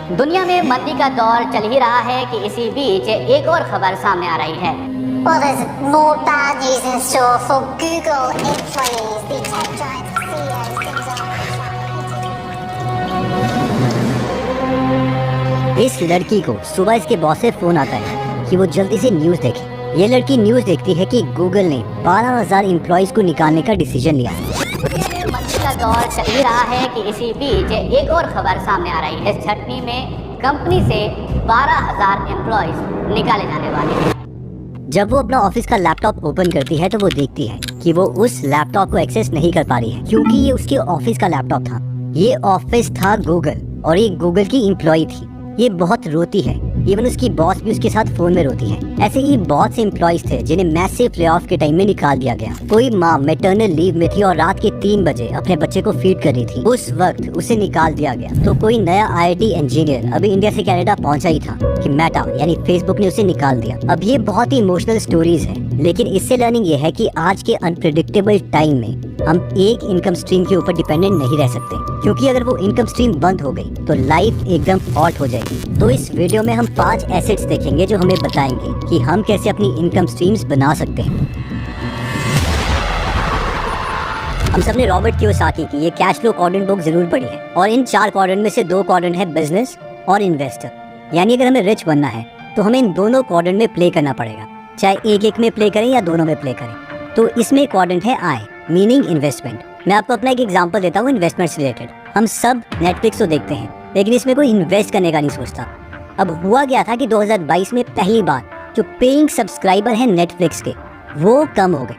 दुनिया में मंदी का दौर चल ही रहा है कि इसी बीच एक और खबर सामने आ रही है। Well, there's more bad news in store for Google employees. The tech giant CEO things are. इस लड़की को सुबह इसके बॉस से फोन आता है कि वो जल्दी से न्यूज़ देखे। ये लड़की न्यूज़ देखती है कि गूगल ने 12,000 एम्प्लॉइज को निकालने का डिसीजन लिया। मंदी का दौर चल ही रहा है कि इसी बीच एक और खबर सामने आ रही है। छटनी में कंपनी से 12,000 एम्प्लॉइज निकाले जाने वाले हैं। जब वो अपना ऑफिस का लैपटॉप ओपन करती है तो वो देखती है कि वो उस लैपटॉप को एक्सेस नहीं कर पा रही है, क्योंकि ये उसके ऑफिस का लैपटॉप था। ये ऑफिस था गूगल और ये गूगल की एम्प्लॉय थी। ये बहुत रोती है, इवन उसकी बॉस भी उसके साथ फोन में रोती है। ऐसे ही बहुत से एम्प्लॉयज थे जिन्हें मैसिव ले ऑफ के टाइम में निकाल दिया गया। कोई माँ मैटरनल लीव में थी और रात के 3 बजे अपने बच्चे को फीड कर रही थी, उस वक्त उसे निकाल दिया गया। तो कोई नया IIT इंजीनियर अभी इंडिया से कनाडा पहुंचा ही था कि मेटा यानी फेसबुक ने उसे निकाल दिया। अब ये बहुत ही इमोशनल स्टोरीज है, लेकिन इससे लर्निंग ये है कि आज के अनप्रेडिक्टेबल टाइम में हम एक इनकम स्ट्रीम के ऊपर डिपेंडेंट नहीं रह सकते, क्योंकि अगर वो इनकम स्ट्रीम बंद हो गई तो लाइफ एकदम हॉट हो जाएगी। तो इस वीडियो में हम 5 एसेट्स देखेंगे जो हमें बताएंगे कि हम कैसे अपनी इनकम स्ट्रीम्स बना सकते हैं। हम सबने रॉबर्ट कियोसाकी की ये कैश फ्लो क्वाड्रेंट बुक जरूर पढ़ी है, और इन 4 क्वाड्रेंट में से 2 क्वाड्रेंट है बिजनेस और इन्वेस्टर। यानी अगर हमें रिच बनना है तो हमें इन दोनों क्वाड्रेंट में प्ले करना पड़ेगा, चाहे एक में प्ले करें या दोनों में प्ले करें। तो इसमें क्वाड्रेंट है आय, मीनिंग इन्वेस्टमेंट। मैं आपको अपना एक एग्जांपल देता हूँ इन्वेस्टमेंट से रिलेटेड। हम सब नेटफ्लिक्स तो देखते हैं, लेकिन इसमें कोई इन्वेस्ट करने का नहीं सोचता। अब हुआ गया था कि 2022 में पहली बार जो पेइंग सब्सक्राइबर हैं नेटफ्लिक्स के, वो कम हो गए।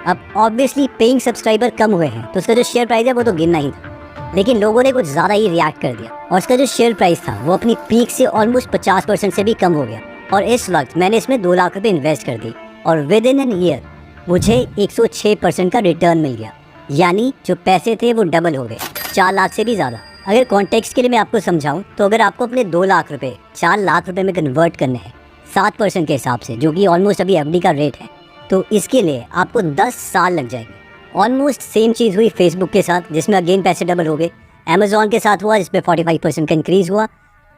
अब ऑब्वियसली पेइंग सब्सक्राइबर कम हुए हैं तो उसका जो शेयर प्राइस है वो तो गिरना ही था, लेकिन लोगों ने कुछ ज़्यादा ही रिएक्ट कर दिया और उसका जो शेयर प्राइस था वो अपनी पीक से ऑलमोस्ट 50% से भी कम हो गया। और इस वक्त मैंने इसमें 2 लाख रुपये इन्वेस्ट कर दी और विद इन एन ईयर मुझे 106% का रिटर्न मिल गया। यानी जो पैसे थे वो डबल हो गए, 4 लाख से भी ज़्यादा। अगर कॉन्टेक्स्ट के लिए मैं आपको समझाऊं तो अगर आपको अपने 2 लाख रुपए 4 लाख रुपए में कन्वर्ट करने हैं 7% के हिसाब से, जो कि ऑलमोस्ट अभी FD का रेट है, तो इसके लिए आपको 10 साल लग जाएंगे। ऑलमोस्ट सेम चीज़ हुई फेसबुक के साथ, जिसमें अगेन पैसे डबल हो गए। अमेजॉन के साथ हुआ, जिसमें 45% का इंक्रीज़ हुआ।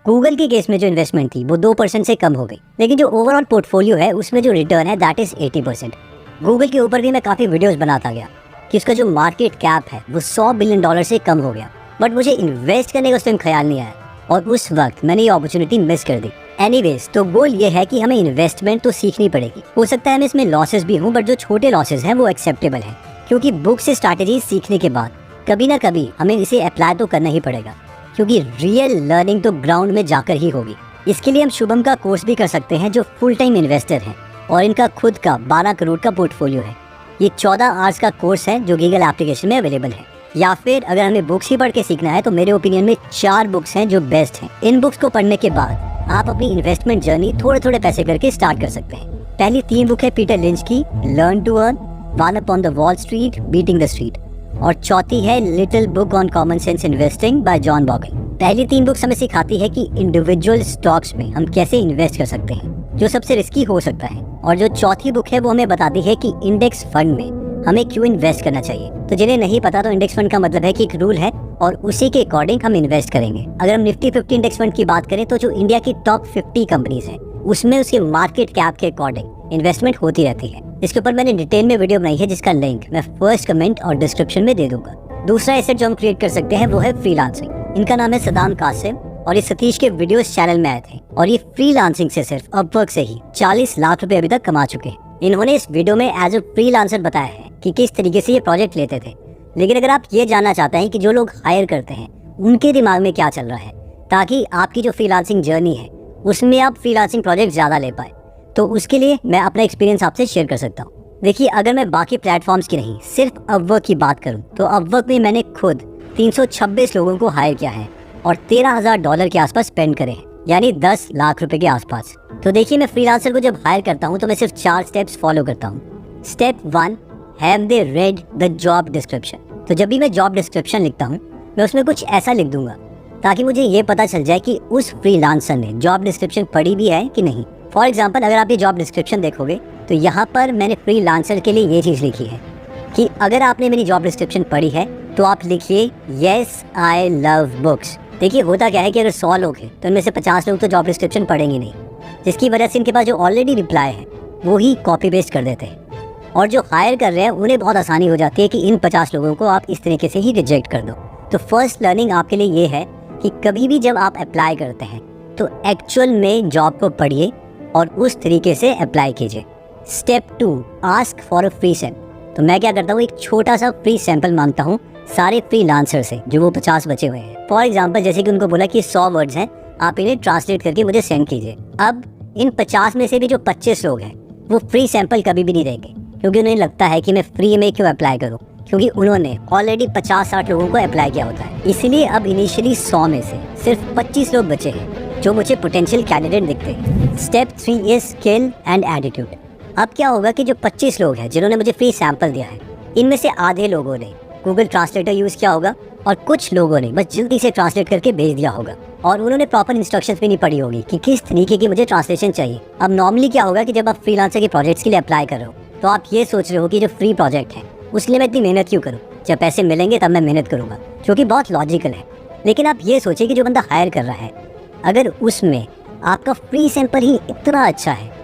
गूगल के केस में जो इन्वेस्टमेंट थी वो 2% से कम हो गई, लेकिन जो ओवरऑल पोर्टफोलियो है उसमें जो रिटर्न है दैट इज़ 80%। गूगल के ऊपर भी मैं काफ़ी वीडियोज़ बनाता गया कि उसका जो मार्केट कैप है वो $100 बिलियन से कम हो गया, बट मुझे इन्वेस्ट करने का उस टाइम ख्याल नहीं आया और उस वक्त मैंने ये अपॉर्चुनिटी मिस कर दी। एनीवेज, तो गोल ये है कि हमें इन्वेस्टमेंट तो सीखनी पड़ेगी। हो सकता है मैं इसमें लॉसेस भी हूँ, बट जो छोटे लॉसेस हैं वो एक्सेप्टेबल हैं, क्योंकि बुक से स्ट्रैटेजी सीखने के बाद कभी ना कभी हमें इसे अप्लाई तो करना ही पड़ेगा, क्योंकि रियल लर्निंग तो ग्राउंड में जाकर ही होगी। इसके लिए हम शुभम का कोर्स भी कर सकते हैं, जो फुल टाइम इन्वेस्टर हैं और इनका खुद का 12 करोड़ का पोर्टफोलियो है। ये 14 आवर्स का कोर्स है जो गूगल एप्लीकेशन में अवेलेबल है। या फिर अगर हमें बुक्स ही पढ़ के सीखना है तो मेरे ओपिनियन में 4 बुक्स हैं जो बेस्ट हैं। इन बुक्स को पढ़ने के बाद आप अपनी इन्वेस्टमेंट जर्नी थोड़े थोड़े पैसे करके स्टार्ट कर सकते हैं। पहली 3 बुक है पीटर लिंच की, learn to earn, one upon the Wall Street, beating the street, और चौथी है little book on common sense investing by John Bogle. पहली 3 बुक्स हमें सिखाती है कि इंडिविजुअल स्टॉक्स में हम कैसे इन्वेस्ट कर सकते हैं, जो सबसे रिस्की हो सकता है, और जो चौथी बुक है वो हमें बताती है कि इंडेक्स फंड में हमें क्यों इन्वेस्ट करना चाहिए। तो जिन्हें नहीं पता, तो इंडेक्स फंड का मतलब है कि एक रूल है और उसी के अकॉर्डिंग हम इन्वेस्ट करेंगे। अगर हम निफ्टी 50 इंडेक्स फंड की बात करें तो जो इंडिया की टॉप 50 कंपनीज हैं उसमें उसके मार्केट कैप के अकॉर्डिंग इन्वेस्टमेंट होती रहती है। इसके ऊपर मैंने डिटेल में वीडियो बनाई है, जिसका लिंक मैं फर्स्ट कमेंट और डिस्क्रिप्शन में दे दूंगा। दूसरा एसेट जो हम क्रिएट कर सकते हैं वो है फ्रीलांसिंग। इनका नाम है सदाम कासिम और ये सतीश के वीडियोस चैनल में आए थे, और ये फ्रीलांसिंग से सिर्फ अपवर्क से ही 40 लाख रुपए अभी तक कमा चुके हैं। इन्होंने इस वीडियो में एज ए फ्रीलांसर बताया है कि किस तरीके से ये प्रोजेक्ट लेते थे। लेकिन अगर आप ये जानना चाहते हैं कि जो लोग हायर करते हैं उनके दिमाग में क्या चल रहा है, ताकि आपकी जो फ्रीलांसिंग जर्नी है उसमें आप फ्रीलांसिंग प्रोजेक्ट ज़्यादा ले पाए, तो उसके लिए मैं अपना एक्सपीरियंस आपसे शेयर कर सकता हूँ। देखिए, अगर मैं बाकी प्लेटफॉर्म्स की नहीं सिर्फ अपवर्क की बात करूँ तो अपवर्क में मैंने खुद 326 लोगों को हायर किया है और $13,000 के आसपास स्पेंड करे हैं, यानी 10 लाख रुपए के आसपास। तो देखिए, मैं फ्रीलांसर को जब हायर करता हूँ तो मैं सिर्फ 4 स्टेप्स फॉलो करता हूँ। Step 1, have they read the job description. तो जब भी मैं जॉब डिस्क्रिप्शन लिखता हूँ मैं उसमें कुछ ऐसा लिख दूंगा ताकि मुझे ये पता चल जाए कि उस फ्रीलांसर ने जॉब डिस्क्रिप्शन पढ़ी भी है कि नहीं। फॉर एग्जाम्पल, अगर आप ये जॉब डिस्क्रिप्शन देखोगे तो यहाँ पर मैंने फ्रीलांसर के लिए ये चीज़ लिखी है कि अगर आपने मेरी जॉब डिस्क्रिप्शन पढ़ी है तो आप लिखिए येस आई लव बुक्स। देखिए होता क्या है कि अगर 100 लोग हैं तो इनमें से 50 लोग तो जॉब डिस्क्रिप्शन पढ़ेंगे नहीं, जिसकी वजह से इनके पास जो ऑलरेडी रिप्लाई है वो ही कॉपी पेस्ट कर देते हैं, और जो हायर कर रहे हैं उन्हें बहुत आसानी हो जाती है कि इन 50 लोगों को आप इस तरीके से ही रिजेक्ट कर दो। तो फर्स्ट लर्निंग आपके लिए ये है कि कभी भी जब आप अप्लाई करते हैं तो एक्चुअल में जॉब को पढ़िए और उस तरीके से अप्लाई कीजिए। Step 2, ask for a free sample. तो मैं क्या करता हूँ, एक छोटा सा फ्री सैंपल मांगता हूँ सारे फ्रीलांसर से जो वो 50 बचे हुए हैं। फॉर एग्जांपल जैसे कि उनको बोला कि 100 वर्ड्स हैं, आप इन्हें ट्रांसलेट करके मुझे सेंड कीजिए। अब इन 50 में से भी जो 25 लोग हैं वो फ्री सैंपल कभी भी नहीं देंगे, क्योंकि उन्हें लगता है कि मैं फ्री में क्यों अप्लाई करूँ, क्योंकि उन्होंने ऑलरेडी 50-60 लोगों को अप्लाई किया होता है। इसलिए अब इनिशियली 100 में से सिर्फ 25 लोग बचे हैं जो मुझे पोटेंशियल कैंडिडेट दिखते हैं। Step 3 is skill and attitude. अब क्या होगा कि जो 25 लोग हैं जिन्होंने मुझे फ्री सैंपल दिया है, इनमें से आधे लोगों ने गूगल ट्रांसलेटर यूज़ किया होगा और कुछ लोगों ने बस जल्दी से ट्रांसलेट करके भेज दिया होगा, और उन्होंने प्रॉपर इंस्ट्रक्शंस भी नहीं पढ़ी होगी कि किस तरीके की मुझे ट्रांसलेशन चाहिए। अब नॉर्मली क्या होगा कि जब आप फ्रीलांसर के प्रोजेक्ट्स के लिए अप्लाई कर रहे हो तो आप ये सोच रहे हो कि जो फ्री प्रोजेक्ट है उसके लिए मैं इतनी मेहनत क्यों करूँ, जब पैसे मिलेंगे तब मैं मेहनत करूँगा, जो कि बहुत लॉजिकल है। लेकिन आप ये सोचिए कि जो बंदा हायर कर रहा है, अगर उसमें आपका फ्री सैंपल ही इतना अच्छा है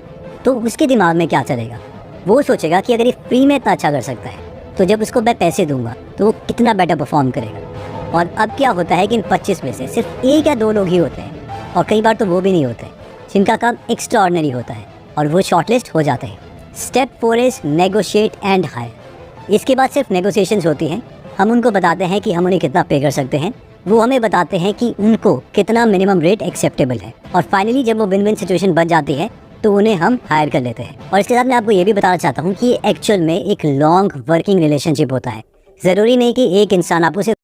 तो उसके दिमाग में क्या चलेगा। वो सोचेगा कि अगर ये फ्री में इतना अच्छा कर सकता है तो जब उसको मैं पैसे दूंगा तो वो कितना बेटर परफॉर्म करेगा। और अब क्या होता है कि इन 25 में से सिर्फ 1 या 2 लोग ही होते हैं, और कई बार तो वो भी नहीं होते, जिनका काम एक्स्ट्राऑर्डिनरी होता है और वो शॉर्टलिस्ट हो जाते हैं। Step 4 is negotiate and hire. इसके बाद सिर्फ नेगोशिएशंस होती हैं। हम उनको बताते हैं कि हम उन्हें कितना पे कर सकते हैं, वो हमें बताते हैं कि उनको कितना मिनिमम रेट एक्सेप्टेबल है, और फाइनली जब वो विन विन सिचुएशन बन जाती है तो उन्हें हम हायर कर लेते हैं। और इसके साथ मैं आपको ये भी बताना चाहता हूँ कि ये एक्चुअल में एक लॉन्ग वर्किंग रिलेशनशिप होता है। ज़रूरी नहीं कि एक इंसान आपको सिर्फ